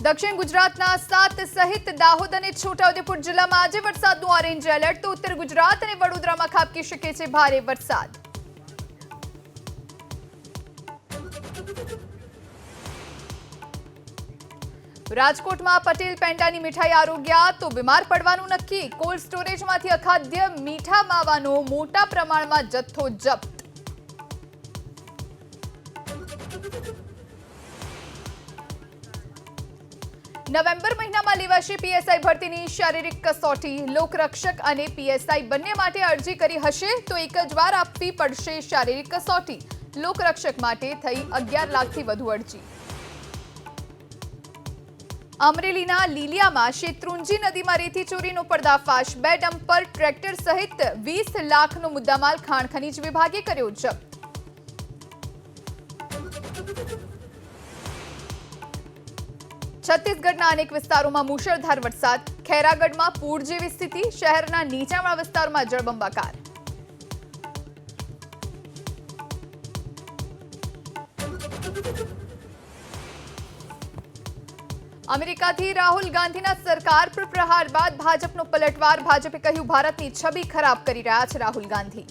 દક્ષિણ ગુજરાતના 7 સહિત દાહોદ અને છોટાઉદેપુર જિલ્લામાં આજે વરસાદનું ઓરેન્જ એલર્ટ તો ઉત્તર ગુજરાત અને વડોદરામાં ખાબકી શકે છે ભારે વરસાદ। રાજકોટમાં પટેલ પેંડાની મીઠાઈ આરોગ્યા તો બીમાર પડવાનું નક્કી। કોલ્ડ સ્ટોરેજમાંથી અખાદ્ય મીઠા માવાનો મોટા પ્રમાણમાં જથ્થો જપ્ત। નવેમ્બર મહિનામાં લેવાશે પીએસઆઈ ભરતીની શારીરિક કસોટી। લોકરક્ષક અને પીએસઆઈ બંને માટે અરજી કરી હશે તો એક જ વાર આપવી પડશે શારીરિક કસોટી। લોકરક્ષક માટે થઈ 11 લાખથી વધુ અરજી। અમરેલીના લીલિયામાં શેત્રુંજી નદીમાં રેતી ચોરીનો પર્દાફાશ। 2 ડમ્પર ટ્રેક્ટર સહિત 20 લાખનો મુદ્દામાલ ખાણ ખનીજ વિભાગે કર્યો જપ્ત। છત્તીસગઢના અનેક વિસ્તારોમાં મુશળધાર વરસાદ। ખેરાગઢમાં પૂર જેવી સ્થિતિ। શહેરના નીચાણવાળા વિસ્તારોમાં જળબંબાકાર। અમેરિકાથી રાહુલ ગાંધીના સરકાર પર પ્રહાર બાદ ભાજપનો પલટવાર। ભાજપે કહ્યું ભારતની છબી ખરાબ કરી રહ્યા છે રાહુલ ગાંધી।